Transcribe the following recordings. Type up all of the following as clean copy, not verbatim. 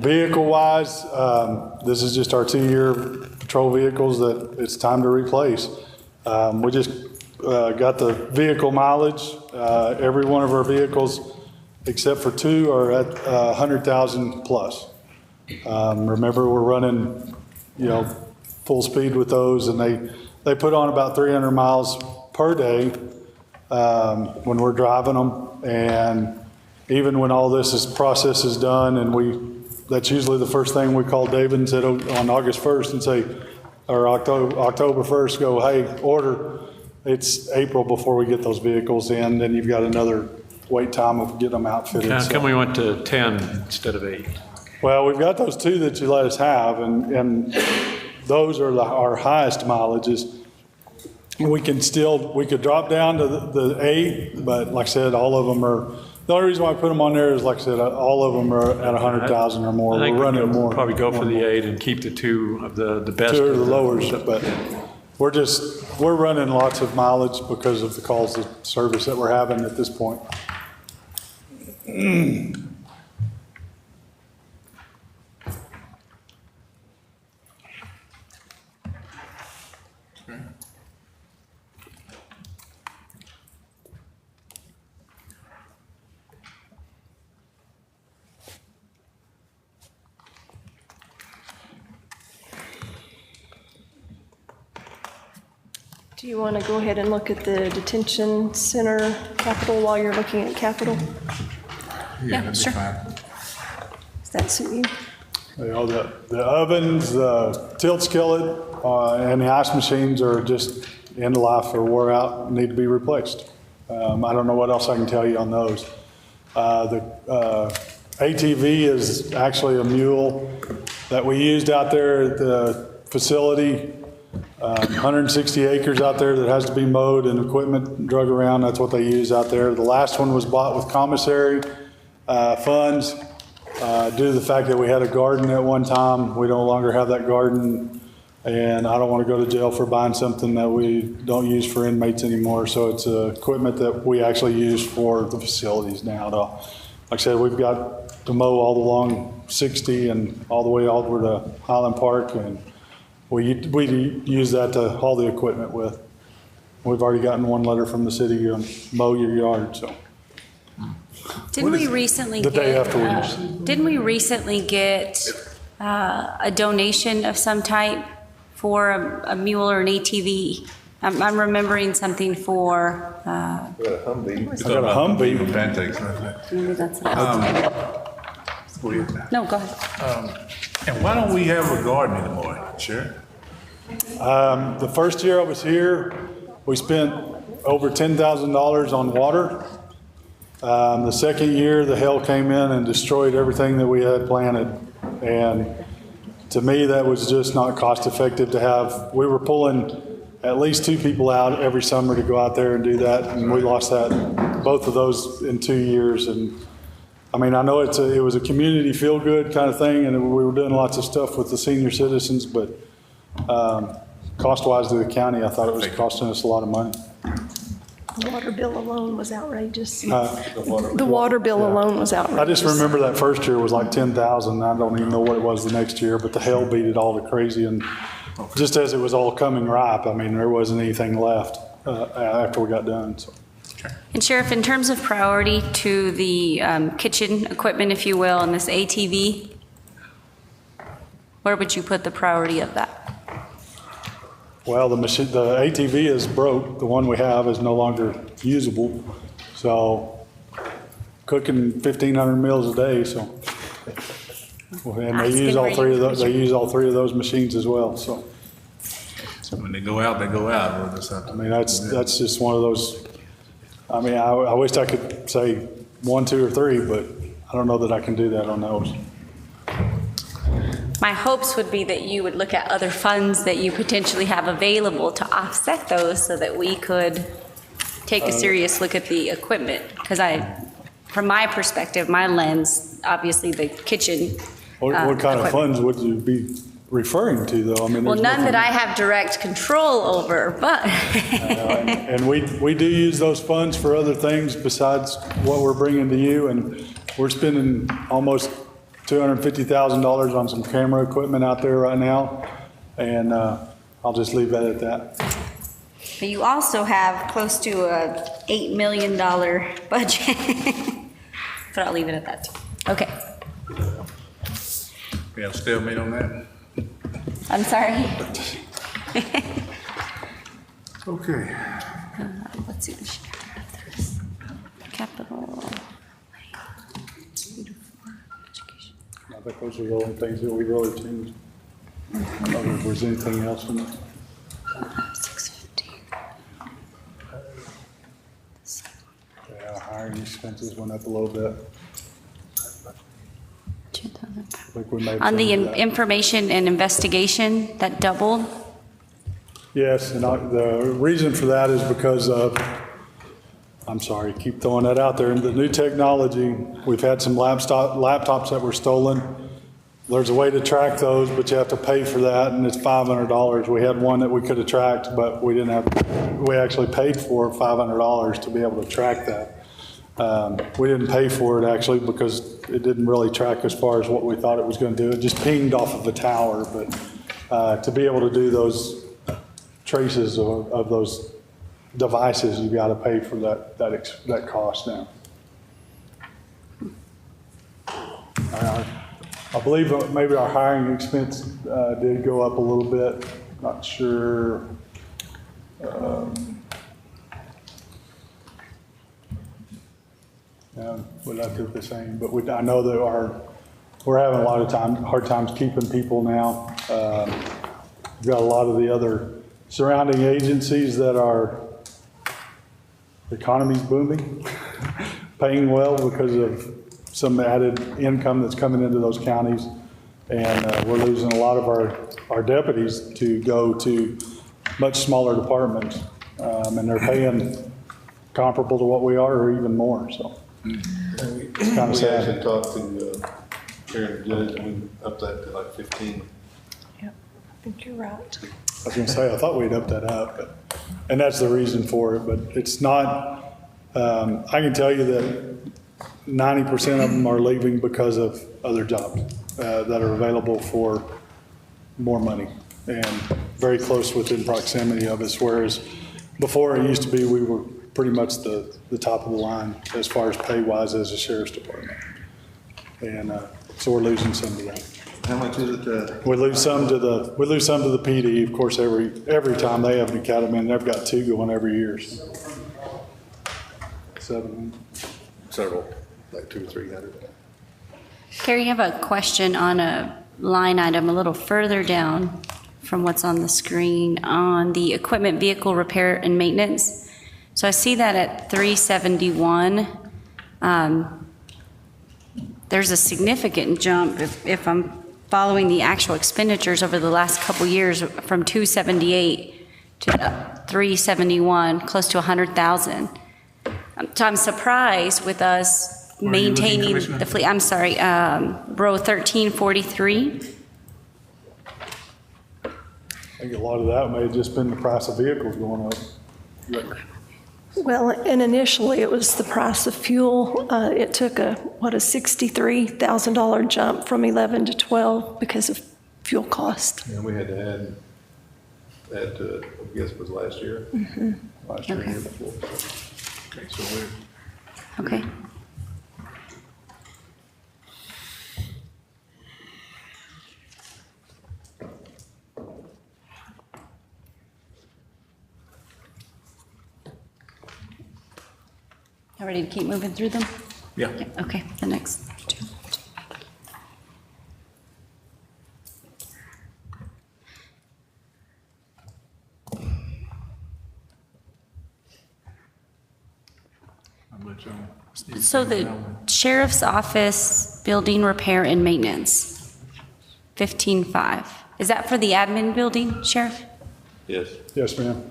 Vehicle-wise, this is just our 2-year patrol vehicles that it's time to replace. We just got the vehicle mileage. Every one of our vehicles, except for 2, are at 100,000 plus. Remember, we're running, full speed with those, and they put on about 300 miles per day when we're driving them. And even when all this process is done, and that's usually the first thing we call David and said on August 1st and say, or October 1st, go, hey, order. It's April before we get those vehicles in. Then you've got another wait time of getting them outfitted. How come we went to 10 instead of 8? Well, we've got those 2 that you let us have, and those are our highest mileages. We could drop down to the 8, but like I said, all of them are. The only reason why I put them on there is, like I said, all of them are at 100,000 or more. I think we're running more. Probably go for the 8 and keep the 2 of the best. 2 of the lowers, but we're running lots of mileage because of the calls of service that we're having at this point. Do you want to go ahead and look at the detention center capital while you're looking at capital? Yeah, sure. Does that suit you? The ovens, the tilt skillet, and the ice machines are just end of life or wore out, need to be replaced. I don't know what else I can tell you on those. The ATV is actually a mule that we used out there at the facility. 160 acres out there that has to be mowed and equipment drug around. That's what they use out there. The last one was bought with commissary funds. Due to the fact that we had a garden at one time, we no longer have that garden, and I don't want to go to jail for buying something that we don't use for inmates anymore. So it's equipment that we actually use for the facilities now. Like I said, we've got to mow all along 60 and all the way over to Highland Park, and we use that to haul the equipment with. We've already gotten one letter from the city to mow your yard, so. Didn't we recently the day get, afterwards. Didn't we recently get a donation of some type for a mule or an ATV? I'm remembering something for. We got a Humvee. I got a Humvee. Pancakes. Maybe that's no, go ahead. And why don't we have a garden anymore, Sheriff? The first year I was here, we spent over $10,000 on water. The second year, the hail came in and destroyed everything that we had planted. And to me, that was just not cost effective to have. We were pulling at least 2 people out every summer to go out there and do that. And we lost both of those in 2 years. And I mean, I know it was a community feel-good kind of thing, and we were doing lots of stuff with the senior citizens, but cost-wise to the county, I thought it was costing us a lot of money. The water bill alone was outrageous. The water bill alone was outrageous. I just remember that first year was like 10,000. I don't even know what it was the next year, but the hail beat it all to crazy. And just as it was all coming ripe, I mean, there wasn't anything left after we got done. So. And Sheriff, in terms of priority to the kitchen equipment, if you will, and this ATV, where would you put the priority of that? Well, the ATV is broke. The one we have is no longer usable. So cooking 1,500 meals a day. So, and they use all 3 of those. They use all 3 of those machines as well. So When they go out, they go out. I mean, that's just one of those. I mean, I wish I could say 1, 2, or 3, but I don't know that I can do that on those. My hopes would be that you would look at other funds that you potentially have available to offset those so that we could take a serious look at the equipment. Because from my perspective, my lens, obviously the kitchen. What kind of funds would you be referring to, though? I mean, well, none that I have direct control over, but. And we do use those funds for other things besides what we're bringing to you, and we're spending almost $250,000 on some camera equipment out there right now, and I'll just leave that at that. But you also have close to a $8 million budget. But I'll leave it at that. Okay. We have stalemate on that? I'm sorry. Okay. Let's see the share. Capital. I think those are the only things that we really changed. I don't know if there's anything else in it. 650. Yeah, hiring expenses went up a little bit. I think we made On some the of that. information and investigation, that doubled? Yes, and the reason for that is because of, I'm sorry, keep throwing that out there, in the new technology, we've had some laptops that were stolen. There's a way to track those, but you have to pay for that, and it's $500. We had one that we could have tracked, but we didn't have, we actually paid for $500 to be able to track that. We didn't pay for it actually because it didn't really track as far as what we thought it was going to do. It just pinged off of a tower, but to be able to do those traces of those devices, you've got to pay for that cost now. I believe maybe our hiring expense did go up a little bit. Not sure. We left it the same, but I know that we're having a lot of hard times keeping people now. We've got a lot of the other surrounding agencies that the economy's booming, paying well because of some added income that's coming into those counties. And we're losing a lot of our deputies to go to much smaller departments. And they're paying comparable to what we are or even more, so. It's kind of We sad. actually talked to Karen Judge, and we upped that to like 15. Yep, I think you're right. I was gonna say, I thought we'd up that up, and that's the reason for it, but it's not, I can tell you that 90% of them are leaving because of other jobs that are available for more money and very close within proximity of us, whereas before it used to be we were pretty much the top of the line as far as pay-wise as a sheriff's department. And so we're losing some of that. How much is it? We lose some to the PD, of course, every time they have an academy, and they've got 2 going every year. So. 7. Several, like 200 or 300. Carrie, I have a question on a line item a little further down from what's on the screen on the equipment, vehicle repair and maintenance. So I see that at 371. There's a significant jump if I'm following the actual expenditures over the last couple years from 278 to 371, close to 100,000. So I'm surprised with us Where are you looking, maintaining Commissioner? the fleet. I'm sorry, row 1343. I think a lot of that may have just been the price of vehicles going up. Well, and initially it was the price of fuel. It took a $63,000 jump from 11 to 12 because of fuel cost. And we had to add to it, I guess it was last year. Last year, Okay. year before. Okay, so we're, Okay. All ready to keep moving through them? yeah. Okay, the next two. How much on? So the sheriff's office building repair and maintenance, 15.5. Is that for the admin building, Sheriff? Yes. Yes, ma'am.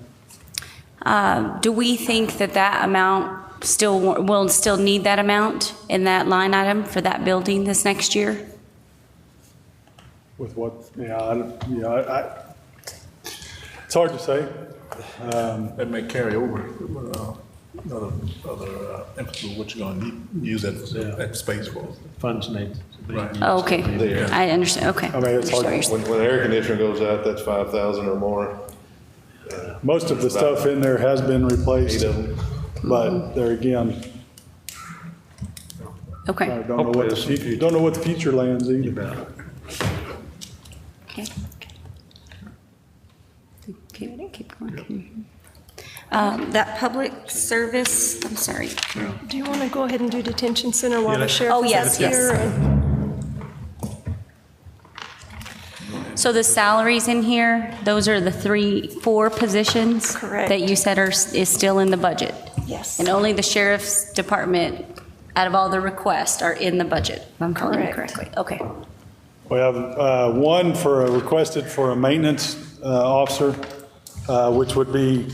Do we think that that amount will still need that amount in that line item for that building this next year? With what? It's hard to say. That may carry over. what you're gonna use that space for. Funds need to be Right. used. Oh, okay, There. I understand, okay. I mean, it's hard- Understand what you're When the air conditioner goes out, that's 5,000 or more. Most of the stuff in there has been replaced, 8 of them. but there again, saying. Okay, I don't know Hopefully what the there's some future, don't know what the future lands either. okay. Keep going. That public service, I'm sorry. Do you want to go ahead and do detention center while the sheriff Oh, is yes, up yes. here? And- So the salaries in here, those are the 4 positions? Correct. That you said is still in the budget? Yes. And only the sheriff's department, out of all the requests, are in the budget, if I'm calling it Correct. correctly? Okay. We have one requested for a maintenance officer, which would be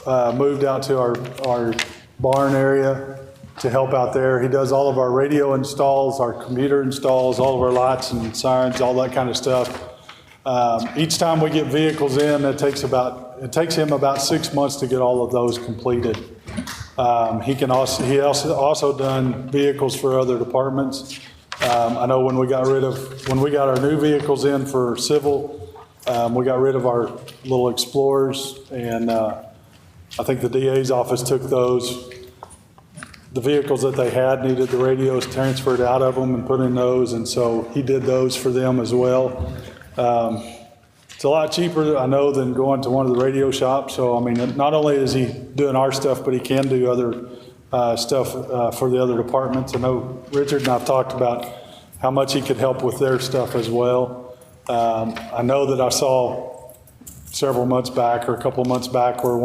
moved out to our barn area to help out there. He does all of our radio installs, our computer installs, all of our lights and sirens, all that kind of stuff. Each time we get vehicles in, it takes him about 6 months to get all of those completed. He also done vehicles for other departments. I know when we got our new vehicles in for civil, we got rid of our little Explorers, and I think the DA's office took those. The vehicles that they had needed the radios transferred out of them and put in those, and so he did those for them as well. It's a lot cheaper, I know, than going to one of the radio shops. So, I mean, not only is he doing our stuff, but he can do other stuff for the other departments. I know Richard and I've talked about how much he could help with their stuff as well. I know that I saw several months back or a couple of months back where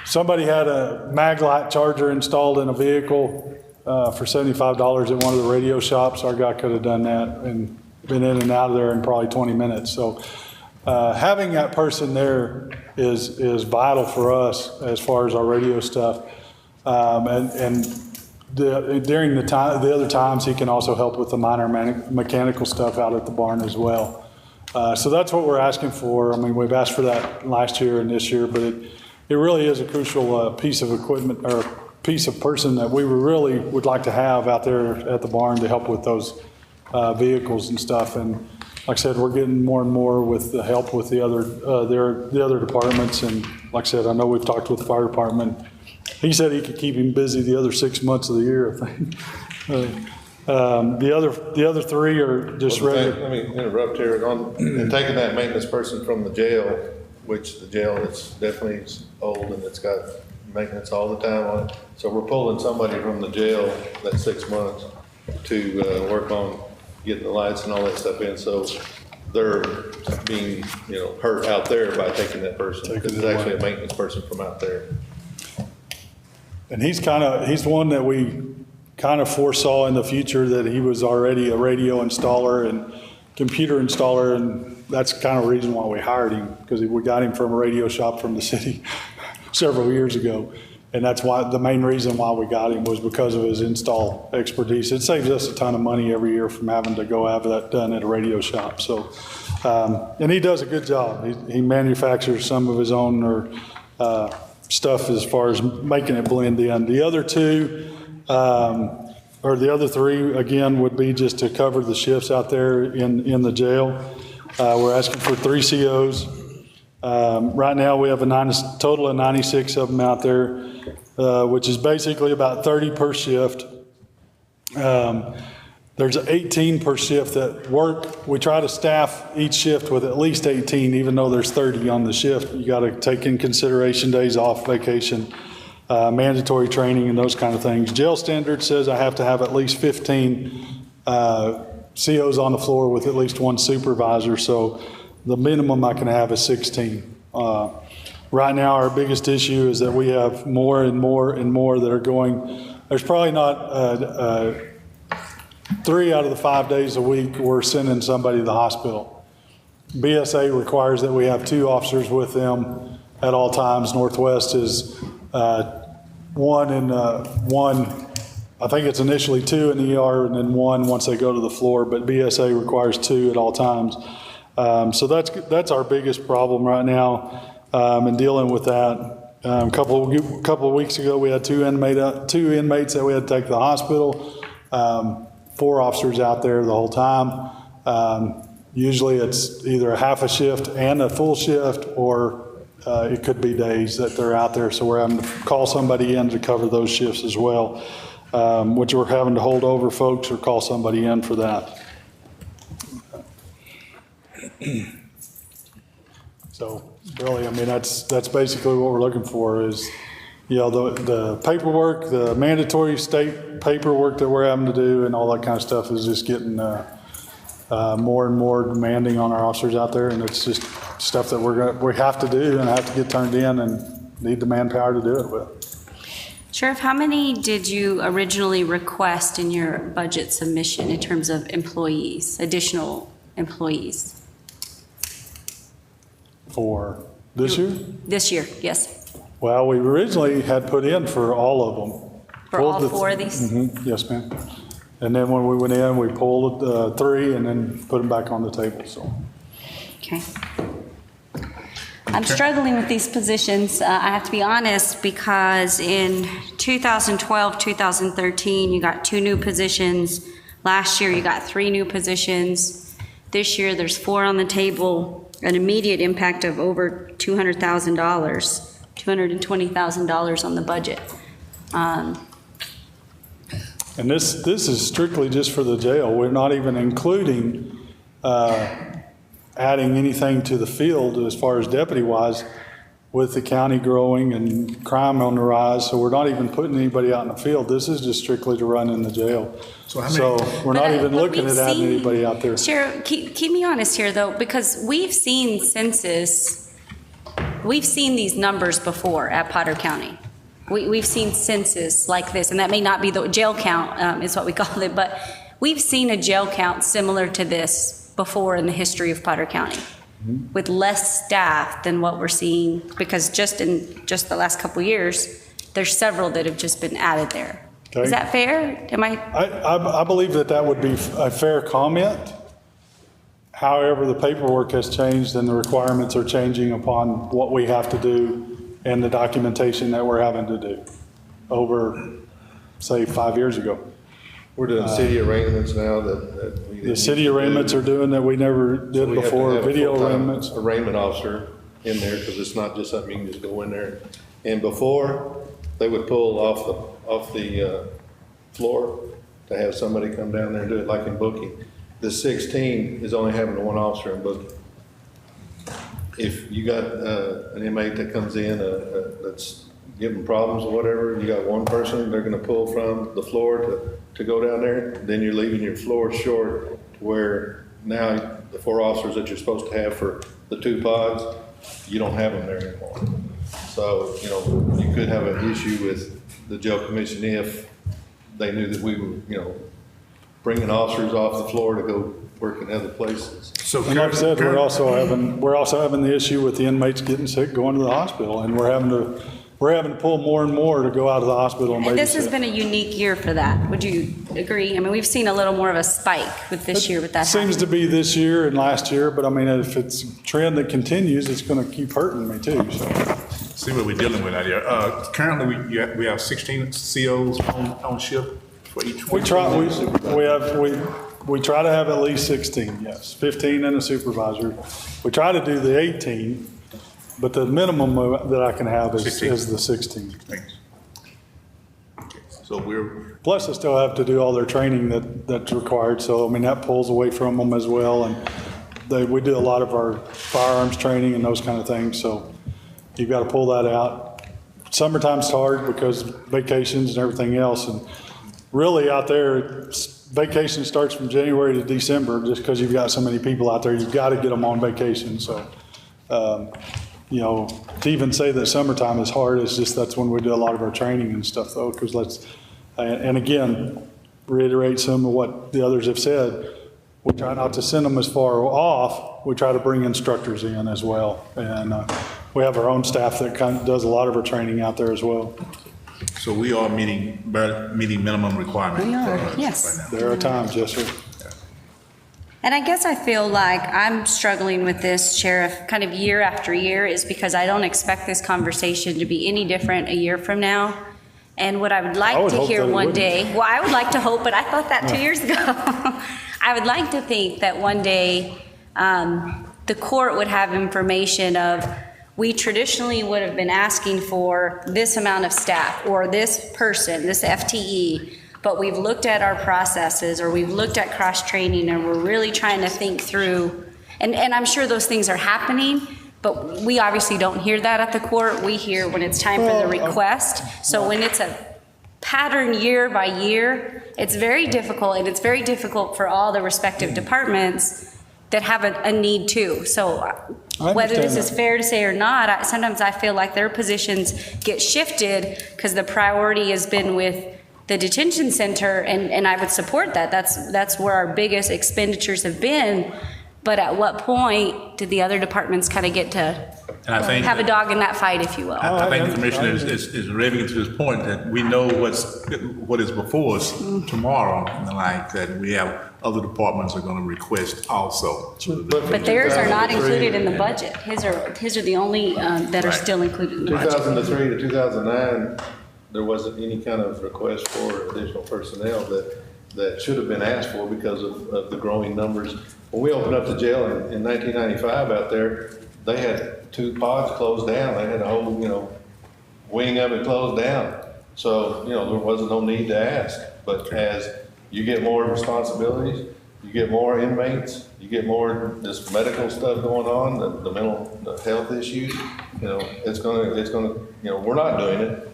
somebody had a mag light charger installed in a vehicle for $75 at one of the radio shops. Our guy could have done that and been in and out of there in probably 20 minutes. So having that person there is vital for us as far as our radio stuff. During the other times, he can also help with the minor mechanical stuff out at the barn as well. So that's what we're asking for. I mean, we've asked for that last year and this year, but it really is a crucial piece of equipment or piece of person that we really would like to have out there at the barn to help with those vehicles and stuff. And like I said, we're getting more and more with the help with the other departments. And like I said, I know we've talked with the fire department. He said he could keep him busy the other 6 months of the year, I think. The other 3 are just regular. Let me interrupt here. In taking that maintenance person from the jail, which the jail is definitely old and it's got maintenance all the time on it. So we're pulling somebody from the jail that 6 months to work on getting the lights and all that stuff in. So they're being, hurt out there by taking that person. Because it's actually a maintenance person from out there. And he's one that we kind of foresaw in the future that he was already a radio installer and computer installer, and that's kind of the reason why we hired him, because we got him from a radio shop from the city several years ago. And that's why the main reason why we got him was because of his install expertise. It saves us a ton of money every year from having to go have that done at a radio shop. So, and he does a good job. He manufactures some of his own stuff as far as making it blend in. The other 2, or the other 3, again, would be just to cover the shifts out there in the jail. We're asking for 3 COs. Right now, we have a total of 96 of them out there, which is basically about 30 per shift. There's 18 per shift that work. We try to staff each shift with at least 18, even though there's 30 on the shift. You got to take in consideration days off, vacation, mandatory training, and those kind of things. Jail standard says I have to have at least 15 COs on the floor with at least 1 supervisor. So the minimum I can have is 16. Right now, our biggest issue is that we have more and more and more that are going. There's probably not 3 out of the 5 days a week we're sending somebody to the hospital. BSA requires that we have 2 officers with them at all times. Northwest is 1 and 1. I think it's initially 2 in the ER and then 1 once they go to the floor, but BSA requires 2 at all times. So that's our biggest problem right now in dealing with that. Couple of weeks ago, we had two inmates that we had to take to the hospital. 4 officers out there the whole time. Usually it's either a half a shift and a full shift, or it could be days that they're out there. So we're having to call somebody in to cover those shifts as well, which we're having to hold over folks or call somebody in for that. So really, I mean, that's basically what we're looking for is, you know, the paperwork, the mandatory state paperwork that we're having to do and all that kind of stuff is just getting more and more demanding on our officers out there. And it's just stuff that we have to do and have to get turned in and need the manpower to do it with. Sheriff, how many did you originally request in your budget submission in terms of employees, additional employees? For this year? This year, yes. Well, we originally had put in for all of them. For all 4 of these? Yes, ma'am. And then when we went in, we pulled 3 and then put them back on the table, so. Okay. I'm struggling with these positions, I have to be honest, because in 2012, 2013, you got 2 new positions. Last year, you got 3 new positions. This year, there's 4 on the table, an immediate impact of over $200,000, $220,000 on the budget. And this is strictly just for the jail. We're not even including adding anything to the field as far as deputy-wise with the county growing and crime on the rise. So we're not even putting anybody out in the field. This is just strictly to run in the jail. So how many- So we're not even looking we've at adding seen- anybody out there. Sheriff, keep me honest here, though, because we've seen census, we've seen these numbers before at Potter County. We've seen census like this, and that may not be the jail count, is what we call it, but we've seen a jail count similar to this before in the history of Potter County, with less staff than what we're seeing, because just in the last couple of years, there's several that have just been added there. Okay. Is that fair? Am I? I believe that would be a fair comment. However, the paperwork has changed and the requirements are changing upon what we have to do and the documentation that we're having to do over, say, 5 years ago. We're doing city arraignments now that we. The city arraignments are doing that we never did We have to before, have a video full-time arraignments. arraignment officer in there, because it's not just something you can just go in there. And before, they would pull off the floor to have somebody come down there and do it, like in booking. The 16 is only having 1 officer in booking. If you got an inmate that comes in that's giving problems or whatever, you got 1 person they're gonna pull from the floor to go down there, then you're leaving your floor short to where now the 4 officers that you're supposed to have for the 2 pods, you don't have them there anymore. So, you know, you could have an issue with the jail commission if they knew that we were, you know, bringing officers off the floor to go work in other places. So And like I said, we're also having the issue with the inmates getting sick, going to the hospital, and we're having to pull more and more to go out of the hospital and And this has babysit. been a unique year for that. Would you agree? I mean, we've seen a little more of a spike with this year with that Seems to happening. be this year and last year, but I mean, if it's a trend that continues, it's gonna keep hurting me too, so. see what we're dealing with out here. Currently, we have 16 COs on shift for each one. We try to have at least 16, yes, 15 and a supervisor. We try to do the 18, but the minimum that I can have is 16. the 16. Thanks. So we're, Plus, they still have to do all their training that's required, so, I mean, that pulls away from them as well, and we do a lot of our firearms training and those kind of things, so you've got to pull that out. Summertime's hard because vacations and everything else, and really out there, vacation starts from January to December, just because you've got so many people out there, you've got to get them on vacation, so, you know, to even say that summertime is hard, it's just that's when we do a lot of our training and stuff, though, because and again, reiterate some of what the others have said, we try not to send them as far off, we try to bring instructors in as well, and we have our own staff that kind of does a lot of our training out there as well. so we are meeting minimum requirement. We are, for us yes. right now. There are times, yes, sir. And I guess I feel like I'm struggling with this, Sheriff, kind of year after year, is because I don't expect this conversation to be any different a year from now. And what I would like to hear one day, well, I would like to hope, but I thought that 2 years ago. I would like to think that one day the court would have information of, we traditionally would have been asking for this amount of staff or this person, this FTE, but we've looked at our processes or we've looked at cross-training and we're really trying to think through, and I'm sure those things are happening, but we obviously don't hear that at the court. We hear when it's time for the request. So when it's a pattern year by year, it's very difficult, and it's very difficult for all the respective departments that have a need too. So whether this is fair to say or not, sometimes I feel like their positions get shifted because the priority has been with the detention center, and I would support that. That's where our biggest expenditures have been. But at what point did the other departments kind of get to have a dog in that fight, if you will? I think the commissioner is raving to this point that we know what is before us tomorrow, and the like, that we have other departments are going to request also. But theirs are not included in the budget. His are the only that are still included in the budget. 2003 to 2009, there wasn't any kind of request for additional personnel that should have been asked for because of the growing numbers. When we opened up the jail in 1995 out there, they had 2 pods closed down. They had a whole, wing of it closed down. So, there wasn't no need to ask. But as you get more responsibilities, you get more inmates, you get more this medical stuff going on, the mental health issues, it's gonna, we're not doing it.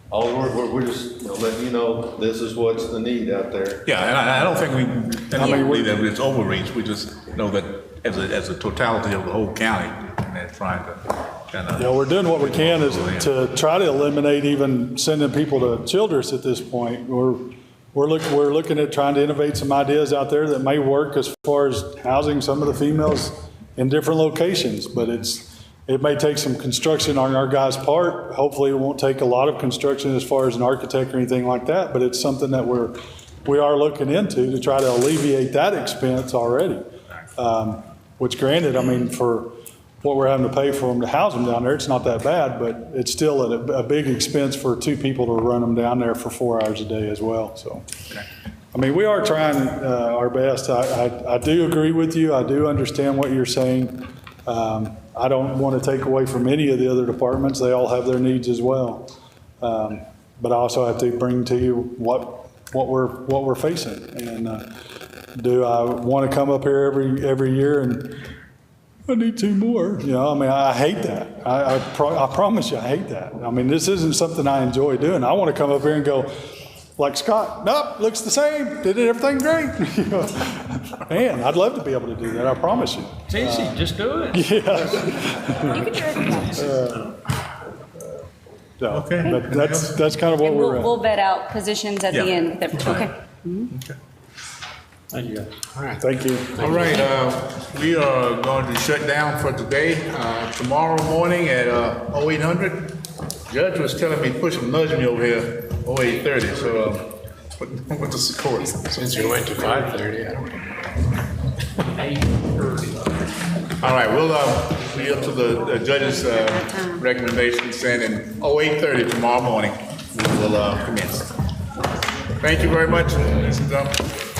All we're just letting you know this is what's the need out there. Yeah, and I don't think we believe that it's overreach. We just know that as a totality of the whole county, and they're trying to kind of. Yeah, we're doing what we can is to try to eliminate even sending people to Childress at this point. We're looking at trying to innovate some ideas out there that may work as far as housing some of the females in different locations, but it may take some construction on our guys' part. Hopefully it won't take a lot of construction as far as an architect or anything like that, but it's something that we are looking into to try to alleviate that expense already. Which granted, for what we're having to pay for them to house them down there, it's not that bad, but it's still a big expense for 2 people to run them down there for 4 hours a day as well. So, we are trying our best. I do agree with you. I do understand what you're saying. I don't want to take away from any of the other departments. They all have their needs as well. But I also have to bring to you what we're facing. And do I want to come up here every year and I need 2 more? I hate that. I promise you, I hate that. This isn't something I enjoy doing. I want to come up here and go, like Scott, nope, looks the same. Did everything great. Man, I'd love to be able to do that. I promise you. It's easy, just do it. Yeah. You can try it. Okay. But that's kind of what we're at. We'll vet out positions at the end. Okay. Thank you, guys. All right. Thank you. All right, we are going to shut down for today. Tomorrow morning at 0800. Judge was telling me, push him, nudge me over here, 0830. So, what's the court? Since you went to 5:30, I don't know. 8:30. All right, we'll be up to the judge's recommendations, and in 0830 tomorrow morning, we will commence. Thank you very much, ladies and gentlemen.